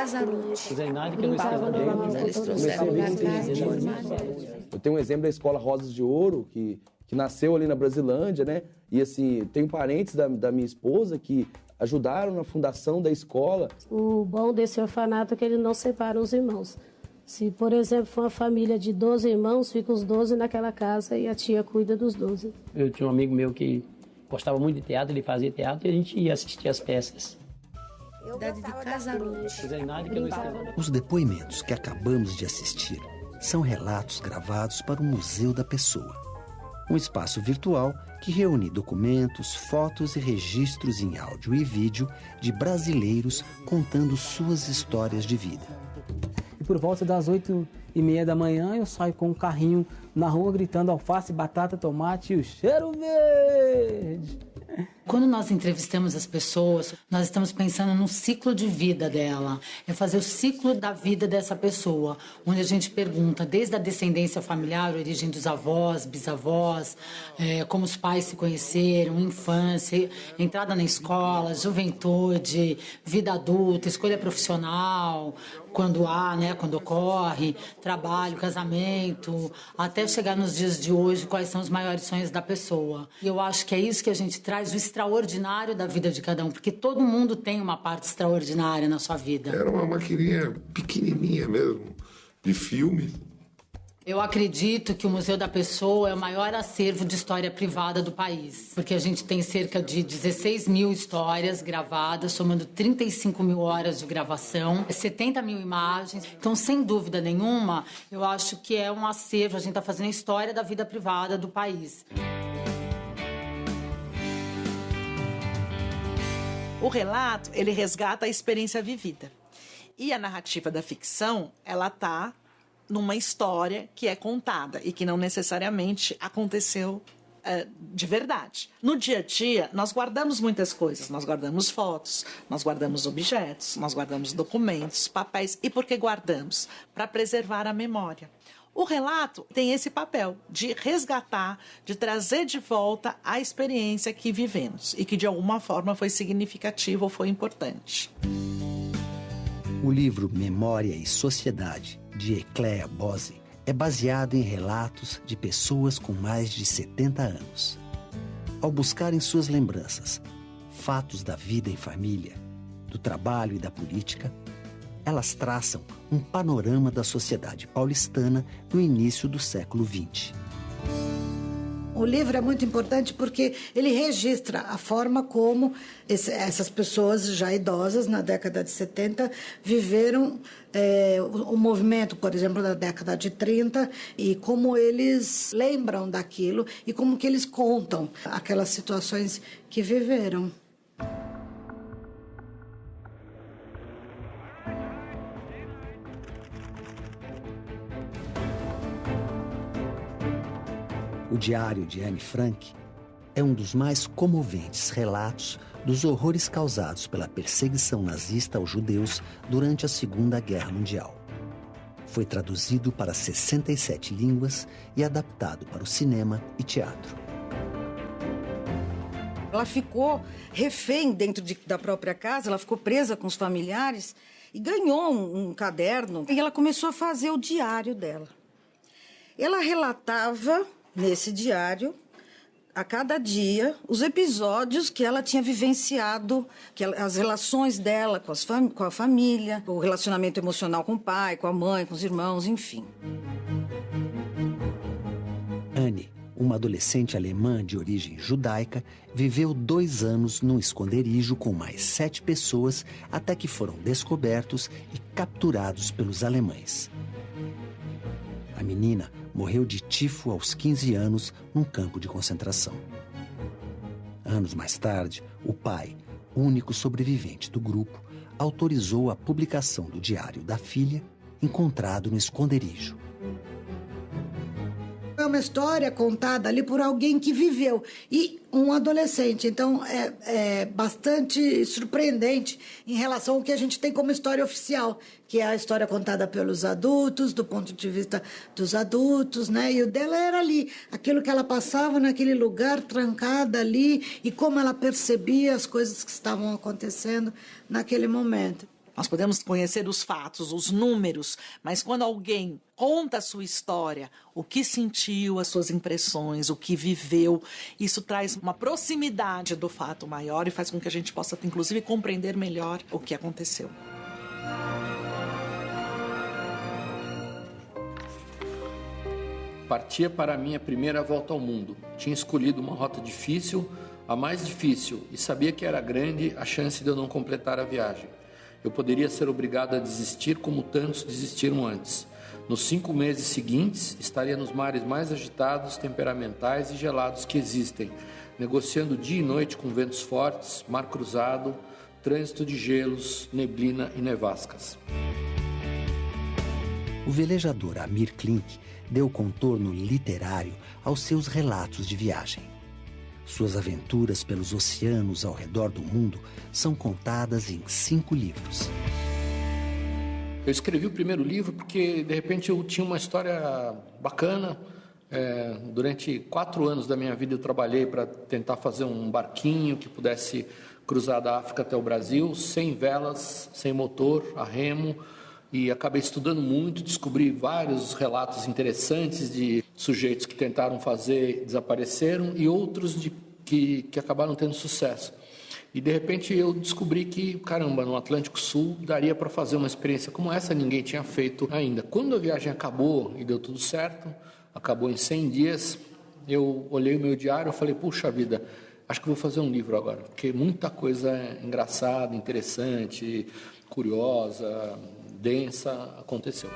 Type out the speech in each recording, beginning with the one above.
casa à noite. Eles trouxeram Eu tenho um exemplo da Escola Rosas de Ouro, que nasceu ali na Brasilândia, né? E assim, tenho parentes da minha esposa que ajudaram na fundação da escola. O bom desse orfanato é que ele não separa os irmãos. Se, por exemplo, for uma família de 12 irmãos, fica os 12 naquela casa e a tia cuida dos 12. Eu tinha um amigo meu que gostava muito de teatro, ele fazia teatro e a gente ia assistir as peças. Cidade de casa à noite. Os depoimentos que acabamos de assistir são relatos gravados para o Museu da Pessoa, um espaço virtual que reúne documentos, fotos e registros em áudio e vídeo de brasileiros contando suas histórias de vida. E por volta das 8h30 da manhã eu saio com um carrinho na rua gritando alface, batata, tomate e o cheiro verde. Quando nós entrevistamos as pessoas, nós estamos pensando no ciclo de vida dela. É fazer o ciclo da vida dessa pessoa, onde a gente pergunta desde a descendência familiar, a origem dos avós, bisavós, como os pais se conheceram, infância, entrada na escola, juventude, vida adulta, escolha profissional, quando há, né, quando ocorre, trabalho, casamento, até chegar nos dias de hoje, quais são os maiores sonhos da pessoa. E eu acho que é isso que a gente traz, o extraordinário da vida de cada um, porque todo mundo tem uma parte extraordinária na sua vida. Era uma maquininha pequenininha mesmo, de filme. Eu acredito que o Museu da Pessoa é o maior acervo de história privada do país, porque a gente tem cerca de 16 mil histórias gravadas, somando 35 mil horas de gravação, 70 mil imagens. Então, sem dúvida nenhuma, eu acho que é um acervo, a gente está fazendo a história da vida privada do país. O relato, ele resgata a experiência vivida. E a narrativa da ficção, ela está numa história que é contada e que não necessariamente aconteceu de verdade. No dia a dia, nós guardamos muitas coisas. Nós guardamos fotos, nós guardamos objetos, nós guardamos documentos, papéis. E por que guardamos? Para preservar a memória. O relato tem esse papel de resgatar, de trazer de volta a experiência que vivemos e que de alguma forma foi significativa ou foi importante. O livro Memória e Sociedade, de Ecléa Bose, é baseado em relatos de pessoas com mais de 70 anos. Ao buscar em suas lembranças fatos da vida em família, do trabalho e da política, elas traçam um panorama da sociedade paulistana no início do século XX. O livro é muito importante porque ele registra a forma como essas pessoas já idosas, na década de 70, viveram o movimento, por exemplo, da década de 30, e como eles lembram daquilo e como que eles contam aquelas situações que viveram. O Diário de Anne Frank é um dos mais comoventes relatos dos horrores causados pela perseguição nazista aos judeus durante a Segunda Guerra Mundial. Foi traduzido para 67 línguas e adaptado para o cinema e teatro. Ela ficou refém dentro da própria casa, ela ficou presa com os familiares e ganhou um caderno e ela começou a fazer o diário dela. Ela relatava nesse diário, a cada dia, os episódios que ela tinha vivenciado, as relações dela com a família, o relacionamento emocional com o pai, com a mãe, com os irmãos, enfim. Anne, uma adolescente alemã de origem judaica, viveu 2 anos num esconderijo com mais 7 pessoas até que foram descobertos e capturados pelos alemães. A menina morreu de tifo aos 15 anos num campo de concentração. Anos mais tarde, o pai, único sobrevivente do grupo, autorizou a publicação do diário da filha, encontrado no esconderijo. É uma história contada ali por alguém que viveu, e um adolescente. Então, é bastante surpreendente em relação ao que a gente tem como história oficial, que é a história contada pelos adultos, do ponto de vista dos adultos, né? E o dela era ali, aquilo que ela passava naquele lugar, trancada ali, e como ela percebia as coisas que estavam acontecendo naquele momento. Nós podemos conhecer os fatos, os números, mas quando alguém conta a sua história, o que sentiu, as suas impressões, o que viveu, isso traz uma proximidade do fato maior e faz com que a gente possa, inclusive, compreender melhor o que aconteceu. Partia para a minha primeira volta ao mundo. Tinha escolhido uma rota difícil, a mais difícil, e sabia que era grande a chance de eu não completar a viagem. Eu poderia ser obrigado a desistir como tantos desistiram antes. Nos 5 meses seguintes, estaria nos mares mais agitados, temperamentais e gelados que existem, negociando dia e noite com ventos fortes, mar cruzado, trânsito de gelos, neblina e nevascas. O velejador Amir Klink deu contorno literário aos seus relatos de viagem. Suas aventuras pelos oceanos ao redor do mundo são contadas em 5 livros. Eu escrevi o primeiro livro porque, de repente, eu tinha uma história bacana. Durante 4 anos da minha vida eu trabalhei para tentar fazer um barquinho que pudesse cruzar da África até o Brasil, sem velas, sem motor, a remo. E acabei estudando muito, descobri vários relatos interessantes de sujeitos que tentaram fazer, desapareceram, e outros que acabaram tendo sucesso. E de repente eu descobri que, caramba, no Atlântico Sul daria para fazer uma experiência como essa, ninguém tinha feito ainda. Quando a viagem acabou e deu tudo certo, acabou em 100 dias, eu olhei o meu diário e falei, puxa vida, acho que vou fazer um livro agora, porque muita coisa engraçada, interessante, curiosa, densa aconteceu.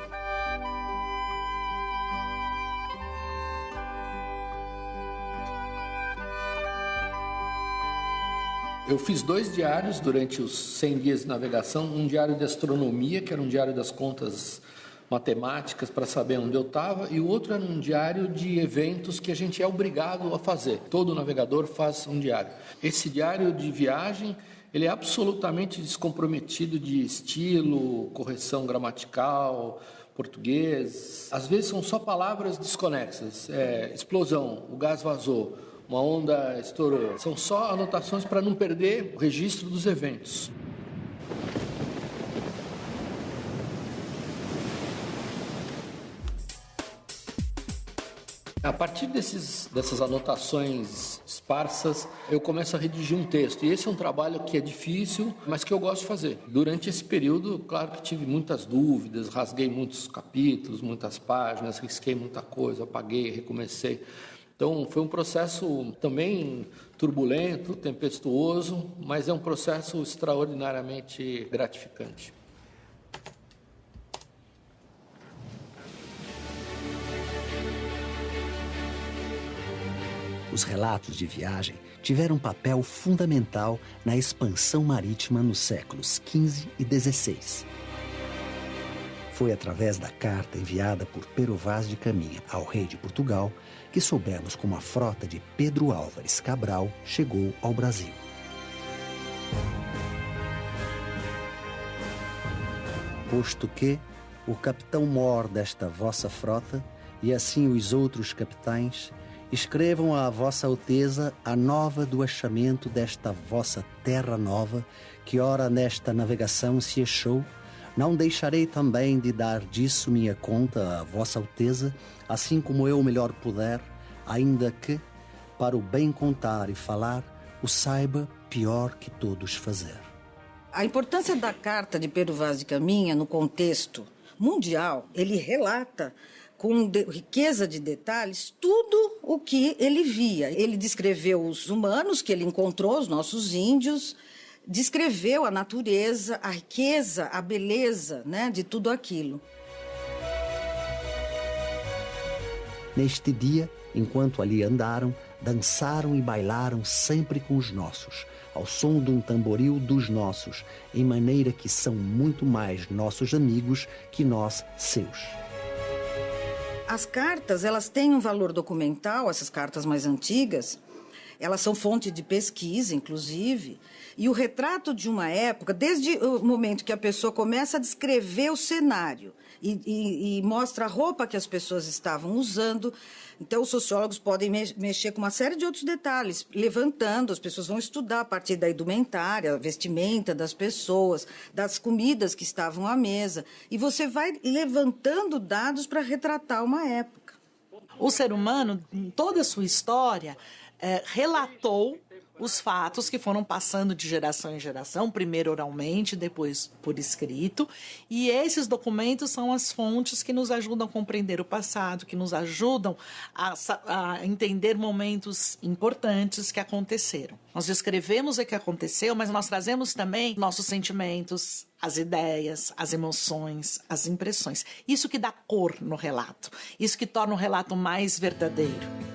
Eu fiz 2 diários durante os 100 dias de navegação, um diário de astronomia, que era um diário das contas matemáticas para saber onde eu estava, e o outro era um diário de eventos que a gente é obrigado a fazer. Todo navegador faz um diário. Esse diário de viagem, ele é absolutamente descomprometido de estilo, correção gramatical, português. Às vezes são só palavras desconexas. Explosão, o gás vazou, uma onda estourou. São só anotações para não perder o registro dos eventos. A partir dessas anotações esparsas, eu começo a redigir um texto. E esse é um trabalho que é difícil, mas que eu gosto de fazer. Durante esse período, claro que tive muitas dúvidas, rasguei muitos capítulos, muitas páginas, risquei muita coisa, apaguei, recomecei. Então, foi um processo também turbulento, tempestuoso, mas é um processo extraordinariamente gratificante. Os relatos de viagem tiveram um papel fundamental na expansão marítima nos séculos XV e XVI. Foi através da carta enviada por Pero Vaz de Caminha ao rei de Portugal que soubemos como a frota de Pedro Álvares Cabral chegou ao Brasil. Posto que o capitão-mor desta vossa frota e assim os outros capitães escrevam à vossa alteza a nova do achamento desta vossa terra nova, que ora nesta navegação se achou. Não deixarei também de dar disso minha conta à vossa alteza, assim como eu melhor puder, ainda que, para o bem contar e falar, o saiba pior que todos fazer. A importância da carta de Pero Vaz de Caminha no contexto mundial, ele relata com riqueza de detalhes, tudo o que ele via. Ele descreveu os humanos que ele encontrou, os nossos índios, descreveu a natureza, a riqueza, a beleza, né, de tudo aquilo. Neste dia, enquanto ali andaram, dançaram e bailaram sempre com os nossos, ao som de um tamboril dos nossos, em maneira que são muito mais nossos amigos que nós seus. As cartas, elas têm um valor documental, essas cartas mais antigas, elas são fonte de pesquisa, inclusive. E o retrato de uma época, desde o momento que a pessoa começa a descrever o cenário e mostra a roupa que as pessoas estavam usando. Então, os sociólogos podem mexer com uma série de outros detalhes, levantando, as pessoas vão estudar a partir da indumentária, a vestimenta das pessoas, das comidas que estavam à mesa, e você vai levantando dados para retratar uma época. O ser humano, em toda a sua história, relatou os fatos que foram passando de geração em geração, primeiro oralmente, depois por escrito, e esses documentos são as fontes que nos ajudam a compreender o passado, que nos ajudam a entender momentos importantes que aconteceram. Nós descrevemos o que aconteceu, mas nós trazemos também nossos sentimentos, as ideias, as emoções, as impressões. Isso que dá cor no relato, isso que torna o relato mais verdadeiro.